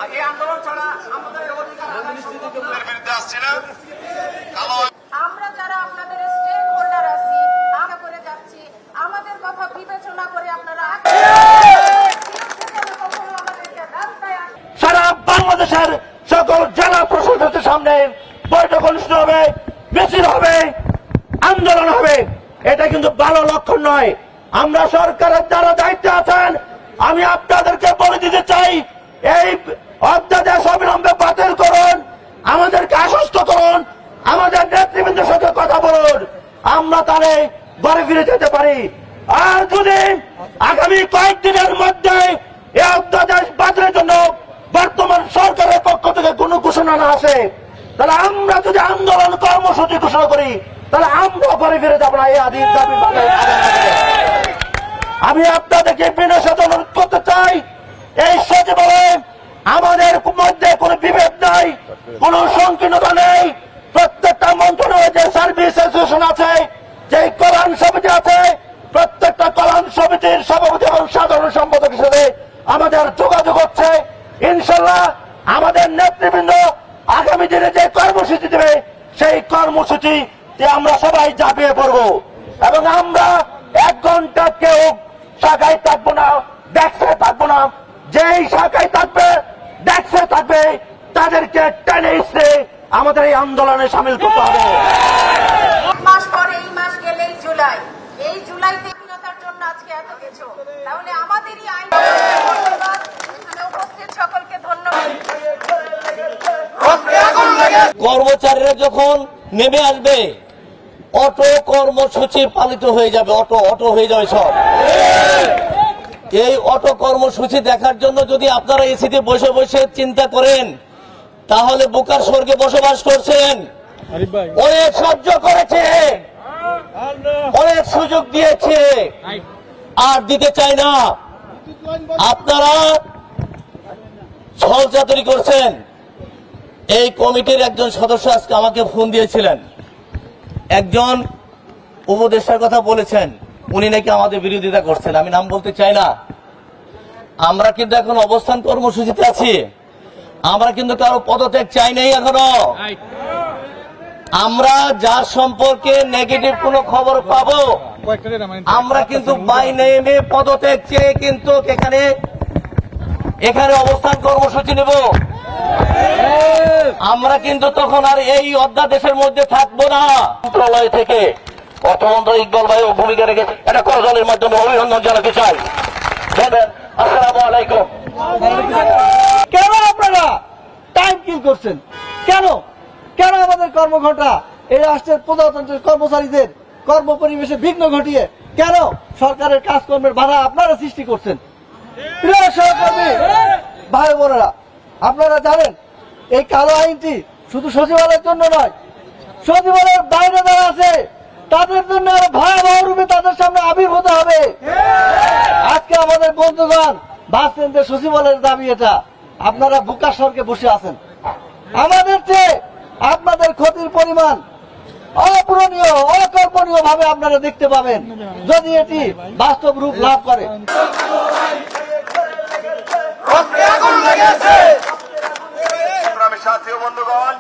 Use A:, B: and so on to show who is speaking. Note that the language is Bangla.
A: এই আন্দোলন ছাড়া আমাদের অধিকার বিরুদ্ধে আসছে না। আমরা যারা আপনাদের স্টেক হোল্ডার আছি আমরা করে যাচ্ছি, আমাদের কথা বিবেচনা করে আপনারা
B: সারা বাংলাদেশের সকল জেলা প্রশাসনের সামনে বৈঠক অনুষ্ঠিত হবে, মিছিল হবে, আন্দোলন হবে। এটা কিন্তু ভালো লক্ষণ নয়। আমরা সরকারের যারা দায়িত্বে আছেন, আমি আপনাদেরকে বলে দিতে চাই, এই অধ্যাদেশ অবিলম্বে বাতিল করুন, আমাদেরকে আশ্বস্ত করুন, আমাদের নেতৃবৃন্দের সাথে কথা বলুন, আমরা তাহলে বাড়ি ফিরে যেতে পারি। আর যদি আগামী কয়েকদিনের মধ্যে এই অধ্যাদেশ বাতিলের জন্য বর্তমান সরকারের পক্ষ থেকে কোনো ঘোষণা না আসে, তাহলে আমরা যদি আন্দোলন কর্মসূচি ঘোষণা করি, তাহলে আমরা বাড়ি ফিরে যাবো না। এই আদি দাবি আমি আপনাদেরকে বিনয়ের সাথে অনুরোধ করতে চাই, এই সচিবালয়ে আমাদের মধ্যে কোনো বিভেদ নাই, কোন সংকীর্ণতা নেই। প্রত্যেকটা মন্ত্রণালয়ে যে সার্ভিস অ্যাসোসিয়েশন আছে, যে কল্যাণ সমিতি আছে, প্রত্যেকটা কল্যাণ সমিতির সভাপতি এবং সাধারণ সম্পাদকের সাথে আমাদের যোগাযোগ হচ্ছে। ইনশাল্লাহ আমাদের নেতৃবৃন্দ আগামী দিনে যে কর্মসূচি দেবে, সেই কর্মসূচিতে আমরা সবাই ঝাঁপিয়ে পড়ব এবং আমরা 1 ঘন্টা কেউ শাখায় থাকবো না, ডেস্কে থাকবো না। যেই শাখায় থাকবে, ডেস্কে থাকবে, তাদেরকে টেনে ইসে আমাদের এই আন্দোলনে সামিল করতে হবে।
A: মাস পরে এই মাস গেলেই জুলাই, এই জুলাইতে স্বাধীনতার জন্য আজকে এত কিছু, তাহলে আমাদেরই আইন। এখানে উপস্থিত সকলকে ধন্যবাদ।
B: কর্মচারীরা যখন নেমে আসবে, অটো কর্মসূচি পালিত হয়ে যাবে, অটো হয়ে যাবে সব। এই অটো কর্মসূচি দেখার জন্য যদি আপনারা এসিতে বসে বসে চিন্তা করেন, তাহলে বোকার স্বর্গে বসবাস করছেন। অনেক সহ্য করেছে, অনেক সুযোগ দিয়েছে, আর দিতে চাই না। আপনারা ছলচাতুরি করছেন। এই কমিটির একজন সদস্য আজকে আমাকে ফোন দিয়েছিলেন, একজন উপদেষ্টার কথা বলেছেন, উনি নাকি আমাদের বিরোধিতা করছেন। আমি নাম বলতে চাই না। আমরা কিন্তু এখন অবস্থান কর্মসূচিতে আছি, আমরা কিন্তু কারো পদত্যাগ চাই নাই এখনো। আমরা যার সম্পর্কে নেগেটিভ কোন খবর পাবো, আমরা কিন্তু বাই নেমে পদত্যাগ চেয়ে কিন্তু এখানে অবস্থান কর্মসূচি নেব। আমরা কিন্তু তখন আর এই অধ্যাদেশের মধ্যে থাকবো না। মন্ত্রণালয় থেকে অর্থমন্ত্রী ইকবাল ভাই ভূমিকা রেখেছে, এটা করজলের মাধ্যমে অভিনন্দন জানাতে চাই। আসসালামু আলাইকুম।
C: কেন আপনারা টাইম কিল করছেন? কেন আমাদের কর্মঘণ্টা এই রাষ্ট্রের প্রজাতন্ত্রের কর্মচারীদের কর্ম পরিবেশে বিঘ্ন ঘটিয়ে কেন সরকারের কাজকর্মের বাধা আপনারা সৃষ্টি করছেন? প্রিয় সহকর্মী ভাই বোনেরা, আপনারা জানেন এই কালো আইনটি শুধু সচিবালয়ের জন্য নয়, সচিবালয়ের বাইরে যারা আছে তাদের জন্য আরো ভয়াবহ রূপে তাদের সামনে আবির্ভূত হবে। আজকে আমাদের বন্ধুগণ ভাবছেন যে সচিবালয়ের দাবি এটা, আপনারা বুকা স্বর্গে বসে আছেন। আমাদের চেয়ে আপনাদের ক্ষতির পরিমাণ অপূরণীয়, অকল্পনীয় ভাবে আপনারা দেখতে পাবেন যদি এটি বাস্তব রূপ লাভ করে।
A: সাথী বন্ধুগণ,